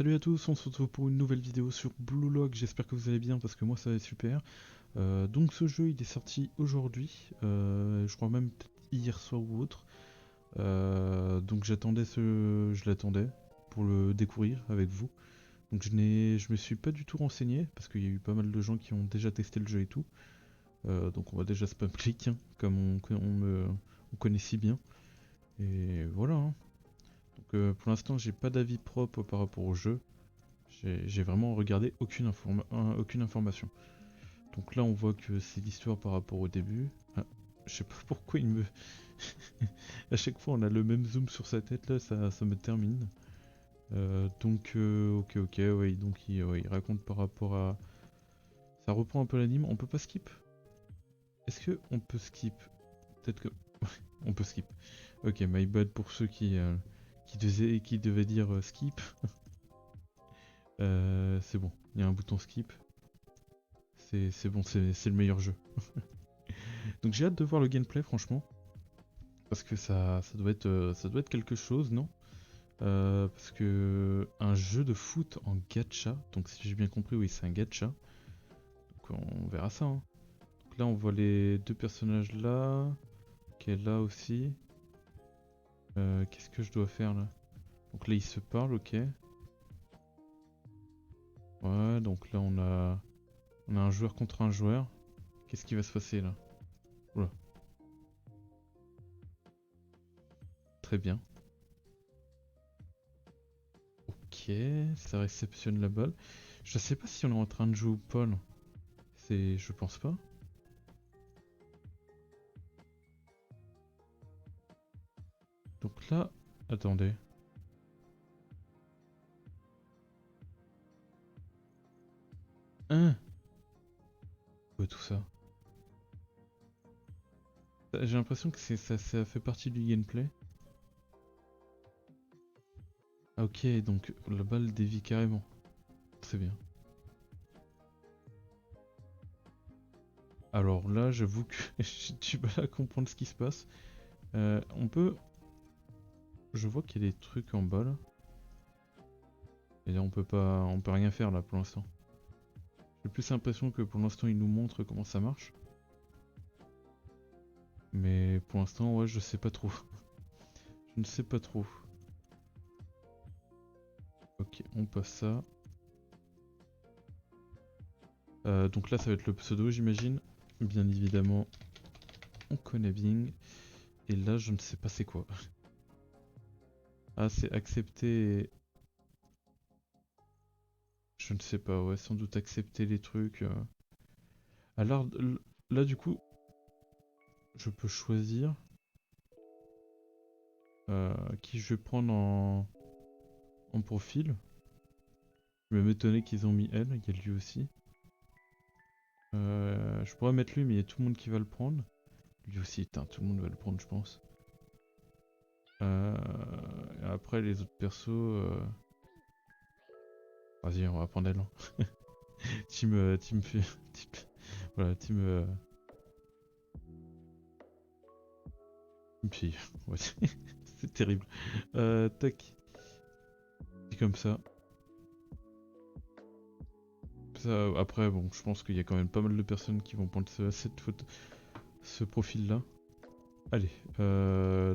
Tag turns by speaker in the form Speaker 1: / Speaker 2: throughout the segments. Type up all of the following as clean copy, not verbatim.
Speaker 1: Salut à tous, on se retrouve pour une nouvelle vidéo sur Blue Log, j'espère que vous allez bien parce que moi ça va super. Donc ce jeu il est sorti aujourd'hui, je crois même peut-être hier soir ou autre. Donc je l'attendais pour le découvrir avec vous. Donc je me suis pas du tout renseigné parce qu'il y a eu pas mal de gens qui ont déjà testé le jeu et tout. Donc on va déjà spam click hein, comme on connaît si bien. Et voilà, hein. Donc pour l'instant j'ai pas d'avis propre par rapport au jeu. J'ai vraiment regardé aucune information. Donc là, on voit que c'est l'histoire par rapport au début. Ah, je sais pas pourquoi il me... à chaque fois, on a le même zoom sur sa tête, là, ça me termine. Ok, ouais, donc il raconte par rapport à... Ça reprend un peu l'anime. On peut pas skip? Est-ce que on peut skip? Peut-être que... on peut skip. Ok, my bad pour ceux qui devaient dire skip. C'est bon, il y a un bouton skip. C'est bon, c'est le meilleur jeu. Donc j'ai hâte de voir le gameplay franchement. Parce que ça doit être quelque chose, non? Parce que un jeu de foot en gacha, donc si j'ai bien compris, oui c'est un gacha. Donc on verra ça, hein. Donc là on voit les deux personnages là, qui est là aussi. Qu'est-ce que je dois faire là? Donc là ils se parlent, ok. Ouais, donc là on a un joueur contre un joueur. Qu'est-ce qui va se passer là? Oula, très bien. Ok, ça réceptionne la balle. Je sais pas si on est en train de jouer au Paul. Je pense pas. Donc là, attendez. Hein? Ouais, tout ça. J'ai l'impression que ça fait partie du gameplay. Ah, ok, donc la balle dévie carrément. Très bien. Alors là, j'avoue que j'ai du mal à comprendre ce qui se passe. On peut... Je vois qu'il y a des trucs en bas là. Et là, on peut rien faire là pour l'instant. J'ai plus l'impression que pour l'instant, il nous montre comment ça marche. Mais pour l'instant, ouais, je sais pas trop. Je ne sais pas trop. Ok, on passe ça. Donc là, ça va être le pseudo, j'imagine. Bien évidemment, on connaît Bing. Et là, je ne sais pas c'est quoi. Ah, c'est accepter... Je ne sais pas, ouais, sans doute accepter les trucs. Alors, là, du coup, je peux choisir qui je vais prendre en profil. Je vais m'étonner qu'ils ont mis elle, il y a lui aussi. Je pourrais mettre lui, mais il y a tout le monde qui va le prendre. Lui aussi, putain, tout le monde va le prendre, je pense. Et après, les autres persos... Vas-y, on va prendre elle, hein. Team... voilà, team fille. Ouais, c'est terrible. Tac. C'est comme ça. Après, bon, je pense qu'il y a quand même pas mal de personnes qui vont prendre ce profil-là. Allez,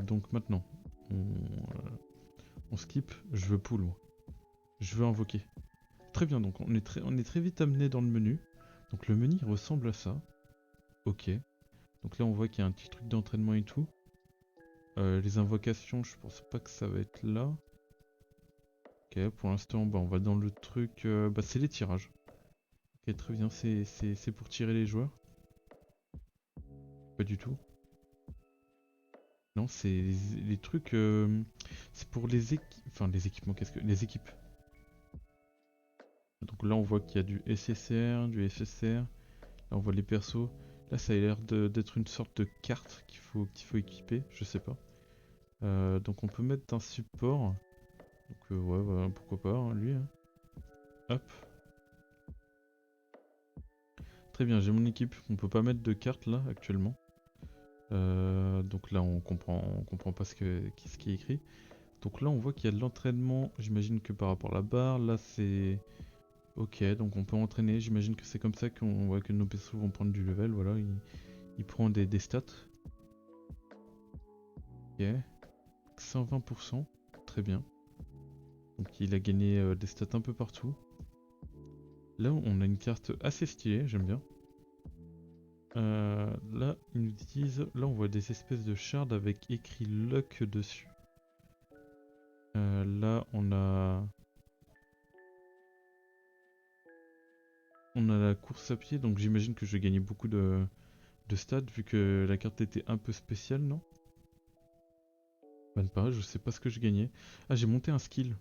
Speaker 1: donc maintenant, on skip. Je veux pull, moi. Je veux invoquer. Très bien, donc on est très vite amené dans le menu. Donc le menu il ressemble à ça. Ok. Donc là, on voit qu'il y a un petit truc d'entraînement et tout. Les invocations, je pense pas que ça va être là. Ok, pour l'instant, bah, on va dans le truc... bah, c'est les tirages. Ok, très bien, c'est pour tirer les joueurs. Pas du tout. Non, c'est les trucs... c'est pour les équipes... Enfin, les équipements, qu'est-ce que... Les équipes. Donc là, on voit qu'il y a du SSR, du FSR. Là, on voit les persos. Là, ça a l'air d'être une sorte de carte qu'il faut équiper, je sais pas. Donc on peut mettre un support. Donc ouais, voilà, pourquoi pas, hein, lui. Hein. Hop. Très bien, j'ai mon équipe. On peut pas mettre de carte là, actuellement. Donc là, on comprend pas ce qui est écrit. Donc là on voit qu'il y a de l'entraînement, j'imagine que par rapport à la barre, là c'est... Ok, donc on peut entraîner, j'imagine que c'est comme ça qu'on voit que nos persos vont prendre du level, voilà, il prend des stats. Ok, 120%, très bien. Donc il a gagné des stats un peu partout. Là on a une carte assez stylée, j'aime bien. Là ils nous disent, là on voit des espèces de shards avec écrit luck dessus. Là on a la course à pied, donc j'imagine que je vais gagner beaucoup de stats vu que la carte était un peu spéciale, non? Même pas, je sais pas ce que je gagnais. Ah, j'ai monté un skill.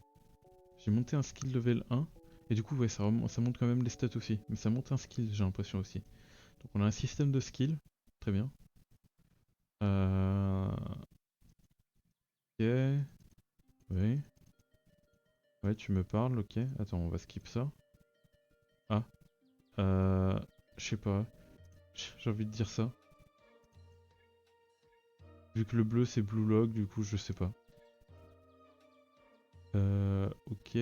Speaker 1: J'ai monté un skill level 1. Et du coup, ouais, ça monte quand même les stats aussi. Mais ça monte un skill, j'ai l'impression aussi. Donc on a un système de skill. Très bien. Ok. Oui. Ouais, tu me parles, ok. Attends, on va skip ça. Ah. Euh... Je sais pas. J'ai envie de dire ça. Vu que le bleu c'est Blue Log, du coup, je sais pas. Ok.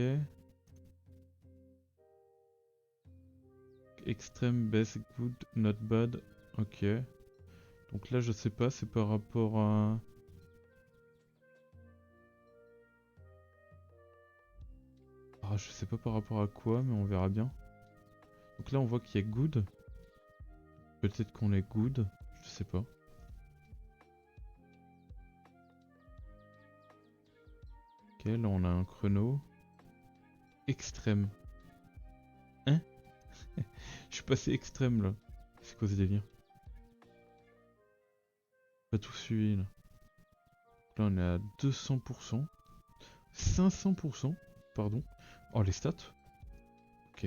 Speaker 1: Extreme, best, good, not bad. Ok. Donc là, je sais pas, c'est par rapport à... Ah, je sais pas par rapport à quoi, mais on verra bien. Donc là, on voit qu'il y a good. Peut-être qu'on est good, je sais pas. Ok, là, on a un chrono. Extrême. Hein? Je suis passé extrême, là. C'est quoi ce délire? Pas tout suivi, là. Là, on est à 200%. 500%, pardon. Oh, les stats. Ok.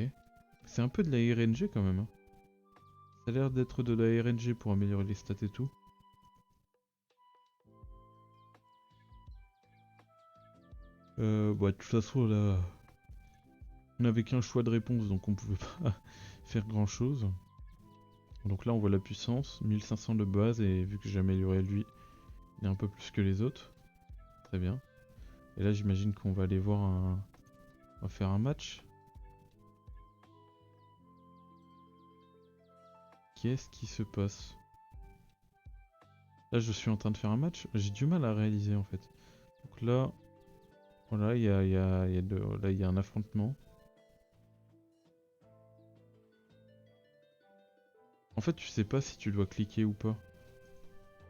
Speaker 1: C'est un peu de la RNG quand même, hein. Ça a l'air d'être de la RNG pour améliorer les stats et tout. Bah, de toute façon, là, on n'avait qu'un choix de réponse, donc on pouvait pas faire grand chose. Donc là, on voit la puissance, 1500 de base, et vu que j'ai amélioré lui, il est un peu plus que les autres. Très bien. Et là, j'imagine qu'on va aller voir un... On va faire un match. Qu'est-ce qui se passe? Là, je suis en train de faire un match. J'ai du mal à réaliser, en fait. Donc là, voilà, là, il y a un affrontement. En fait, tu sais pas si tu dois cliquer ou pas.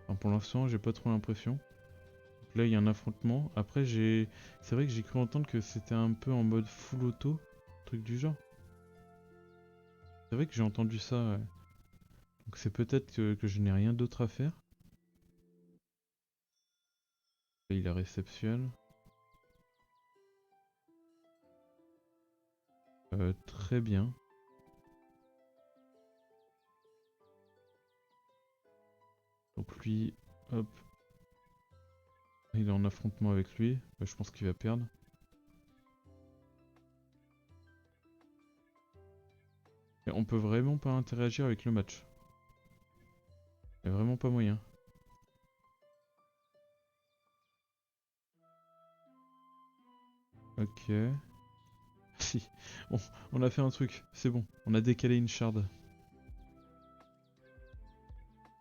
Speaker 1: Enfin, pour l'instant, j'ai pas trop l'impression. Donc là, il y a un affrontement. Après, c'est vrai que j'ai cru entendre que c'était un peu en mode full auto, truc du genre. C'est vrai que j'ai entendu ça, ouais. Donc c'est peut-être que je n'ai rien d'autre à faire. Là, il a réceptionne. Très bien. Donc lui, hop, il est en affrontement avec lui. Bah, je pense qu'il va perdre. Et on peut vraiment pas interagir avec le match. Il y a vraiment pas moyen. Ok. Si, on a fait un truc, c'est bon. On a décalé une shard.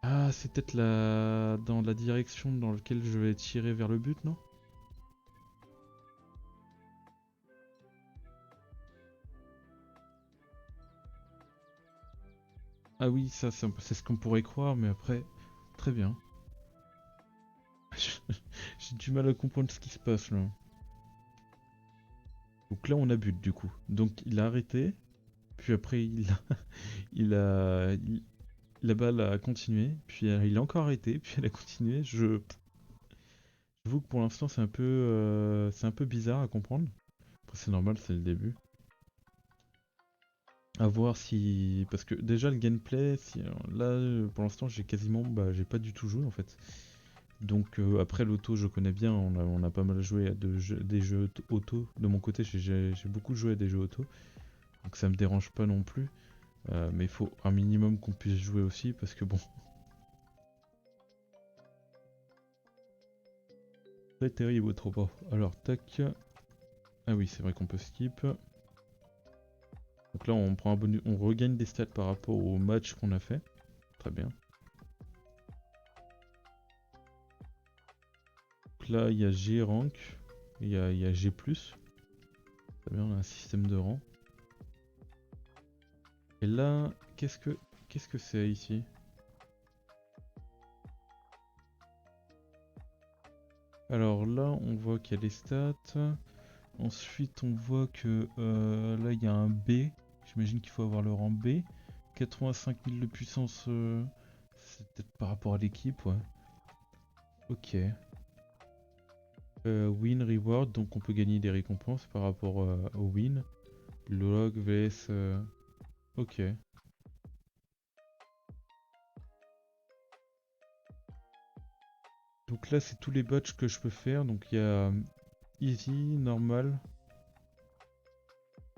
Speaker 1: Ah, c'est peut-être dans la direction dans laquelle je vais tirer vers le but, non? Ah oui, ça, c'est ce qu'on pourrait croire, mais après, très bien. J'ai du mal à comprendre ce qui se passe là. Donc là, on a but du coup. Donc il a arrêté, puis après la balle a continué, puis il a encore arrêté, puis elle a continué. J'avoue que pour l'instant, c'est un peu bizarre à comprendre. Après, c'est normal, c'est le début. À voir si... Parce que déjà le gameplay, là pour l'instant j'ai quasiment... Bah j'ai pas du tout joué en fait. Donc après l'auto je connais bien, on a pas mal joué à des jeux auto. De mon côté j'ai beaucoup joué à des jeux auto. Donc ça me dérange pas non plus. Mais il faut un minimum qu'on puisse jouer aussi parce que bon... Très terrible trop pas. Alors tac. Ah oui c'est vrai qu'on peut skip. Donc là on prend un bonus, on regagne des stats par rapport au match qu'on a fait. Très bien. Donc là il y a G rank, il y a G+. Très bien, on a un système de rang. Et là, qu'est-ce que c'est ici? Alors là, on voit qu'il y a les stats. Ensuite, on voit que là, il y a un B. J'imagine qu'il faut avoir le rang B. 85 000 de puissance, c'est peut-être par rapport à l'équipe, ouais. Ok. Win reward, donc on peut gagner des récompenses par rapport au win. Log vs. Ok. Donc là, c'est tous les badges que je peux faire. Donc il y a easy, normal.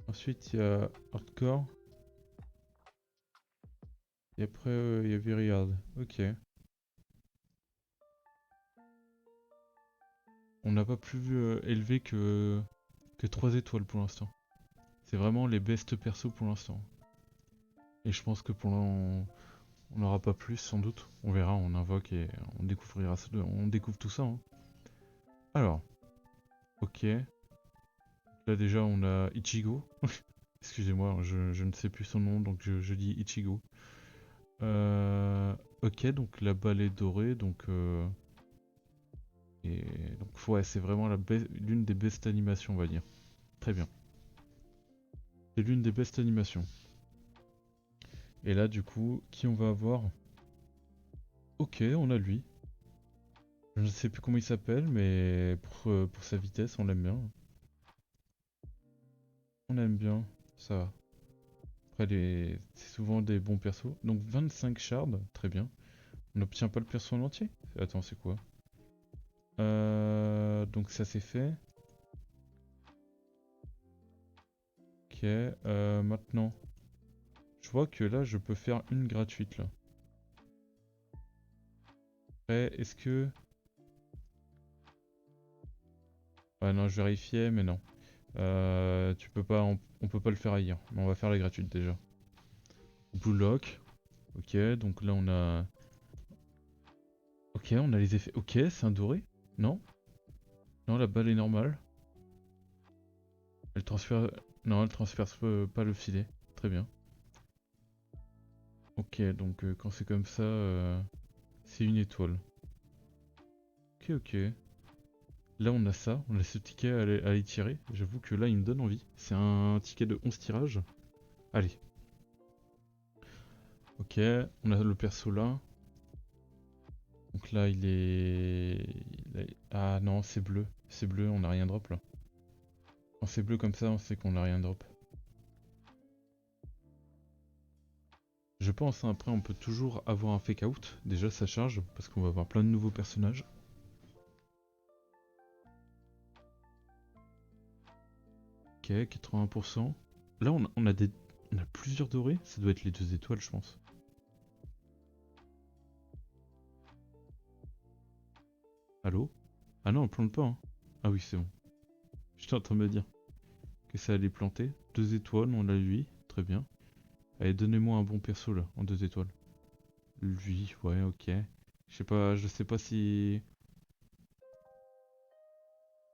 Speaker 1: Ensuite, il y a hardcore. Et après, il y a very hard. Ok. On n'a pas plus élevé que 3 étoiles pour l'instant. C'est vraiment les best persos pour l'instant. Et je pense que pour l'instant, on n'aura pas plus sans doute. On verra, on invoque et on découvrira ça. On découvre tout ça. Hein. Alors, ok. Là déjà, on a Ichigo. Excusez-moi, je ne sais plus son nom, donc je dis Ichigo. Ok, donc la balle est dorée, donc... et donc ouais, c'est vraiment l'une des best animations, on va dire. Très bien. C'est l'une des best animations. Et là, du coup, qui on va avoir? Ok, on a lui. Je ne sais plus comment il s'appelle, mais pour sa vitesse, on l'aime bien. On aime bien, ça va. Après, c'est souvent des bons persos. Donc 25 shards, très bien. On n'obtient pas le perso en entier? Attends, c'est quoi? Donc ça c'est fait. Ok, maintenant. Je vois que là, je peux faire une gratuite, là. Après, est-ce que... Ah non, je vérifiais, mais non. Tu peux pas, on peut pas le faire ailleurs. Mais on va faire la gratuite déjà. Blue Lock. Ok, donc là on a... Ok, on a les effets. Ok, c'est un doré? Non? Non, la balle est normale. Elle transfère... Non, elle transfère pas le filet. Très bien. Ok, donc quand c'est comme ça, c'est une étoile. Ok, ok. Là on a ça, on a ce ticket à aller tirer. J'avoue que là il me donne envie. C'est un ticket de 11 tirages. Allez. Ok, on a le perso là. Donc là il est... Ah non, c'est bleu. C'est bleu, on n'a rien drop là. Quand c'est bleu comme ça, on sait qu'on n'a rien drop. Je pense, hein, après on peut toujours avoir un fake out. Déjà ça charge, parce qu'on va avoir plein de nouveaux personnages. Ok, 80%. Là on a plusieurs dorés, ça doit être les 2 étoiles je pense. Allô? Ah non, on plante pas. Hein. Ah oui, c'est bon. J'étais en train de me dire que ça allait planter. 2 étoiles, on a lui. Très bien. Allez, donnez-moi un bon perso là, en 2 étoiles. Lui, ouais, ok. Je sais pas si...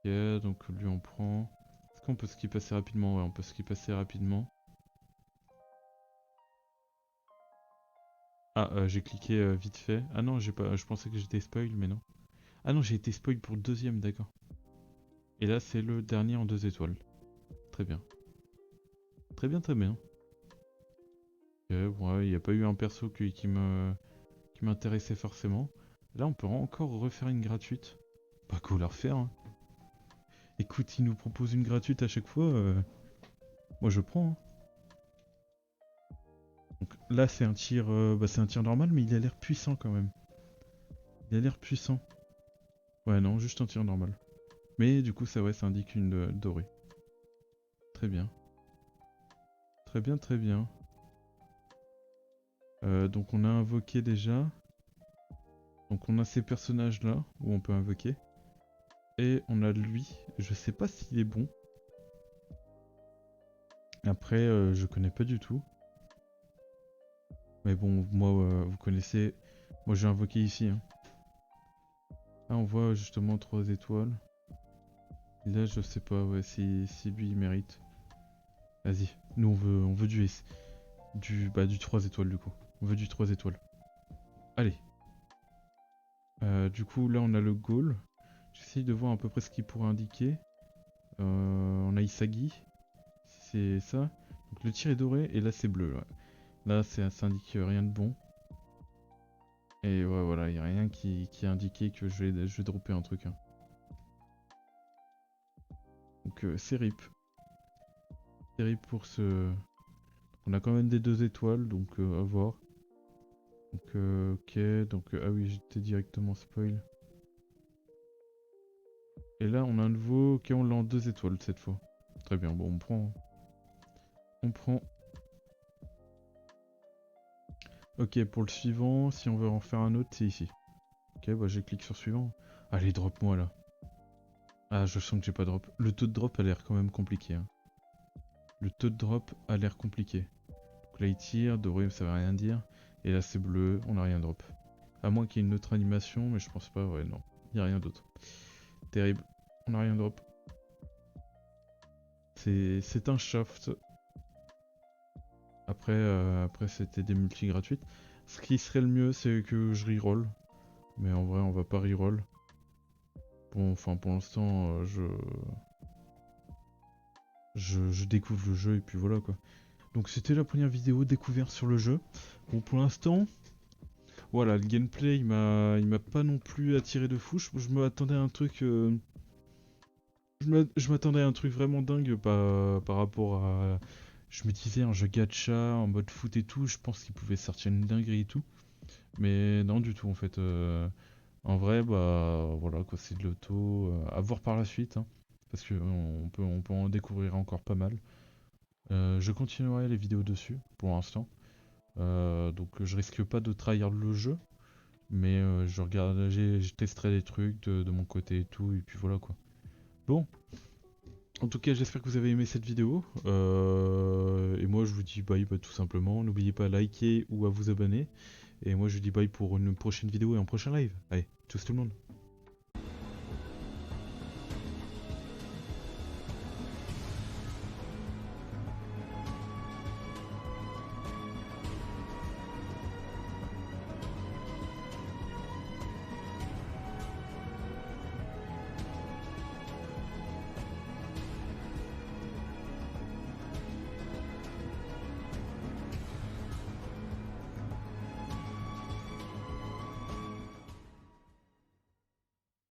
Speaker 1: Ok, donc lui on prend... Est-ce qu'on peut skip assez rapidement? Ouais, on peut skip assez rapidement. Ah, j'ai cliqué vite fait. Ah non, j'ai pas... je pensais que j'étais spoil, mais non. Ah non, j'ai été spoil pour le deuxième, d'accord. Et là, c'est le dernier en 2 étoiles. Très bien. Très bien, très bien. Ok, ouais, il n'y a pas eu un perso qui m'intéressait forcément. Là, on peut encore refaire une gratuite. Pas cool à refaire, hein. Écoute, il nous propose une gratuite à chaque fois. Moi, je prends. Hein. Donc là, c'est un tir, c'est un tir normal, mais il a l'air puissant quand même. Il a l'air puissant. Ouais, non, juste un tir normal. Mais du coup, ça, ouais, ça indique une dorée. Très bien. Très bien, très bien. Donc on a invoqué déjà. Donc on a ces personnages là où on peut invoquer. Et on a lui, je sais pas s'il est bon. Après, je connais pas du tout. Mais bon, moi, vous connaissez. Moi, j'ai invoqué ici. Hein. Ah, on voit justement 3 étoiles. Et là, je sais pas ouais, si lui il mérite. Vas-y, nous on veut du S. Du 3 étoiles du coup. On veut du 3 étoiles. Allez. Du coup, là, on a le goal. J'essaye de voir à peu près ce qu'il pourrait indiquer. On a Isagi. C'est ça. Donc le tir est doré et là c'est bleu. Ouais. Là, ça indique rien de bon. Et ouais, voilà, il n'y a rien qui a indiqué que je vais dropper un truc. Hein. Donc c'est RIP. C'est RIP pour ce... On a quand même des 2 étoiles, donc à voir. Donc ok, donc ah oui, j'étais directement spoil. Et là, on a un nouveau... Ok, on l'a en 2 étoiles cette fois. Très bien, bon, on prend. On prend. Ok, pour le suivant, si on veut en faire un autre, c'est ici. Ok, bah j'ai cliqué sur suivant. Allez, drop-moi là. Ah, je sens que j'ai pas drop. Le taux de drop a l'air quand même compliqué. Hein. Le taux de drop a l'air compliqué. Donc là, il tire, doré, ça veut rien dire. Et là, c'est bleu, on n'a rien drop. À moins qu'il y ait une autre animation, mais je pense pas, ouais, non. Il n'y a rien d'autre. Terrible. On n'a rien drop. C'est un shaft. Après c'était des multis gratuites. Ce qui serait le mieux, c'est que je reroll. Mais en vrai, on va pas reroll. Bon, enfin, pour l'instant, je découvre le jeu et puis voilà quoi. Donc c'était la première vidéo découverte sur le jeu. Bon, pour l'instant, voilà, le gameplay, il m'a pas non plus attiré de fou. Je m'attendais à un truc... je m'attendais à un truc vraiment dingue par rapport à... Je me disais un jeu gacha en mode foot et tout, je pense qu'il pouvait sortir une dinguerie et tout. Mais non du tout en fait. En vrai, bah voilà quoi, c'est de l'auto. À voir par la suite. Hein, parce que on peut en découvrir encore pas mal. Je continuerai les vidéos dessus pour l'instant. Donc je risque pas de trahir le jeu. Mais je testerai des trucs de mon côté et tout. Et puis voilà quoi. Bon, en tout cas, j'espère que vous avez aimé cette vidéo. Et moi, je vous dis bye bah, tout simplement. N'oubliez pas à liker ou à vous abonner. Et moi, je vous dis bye pour une prochaine vidéo et un prochain live. Allez, tchuss tout le monde.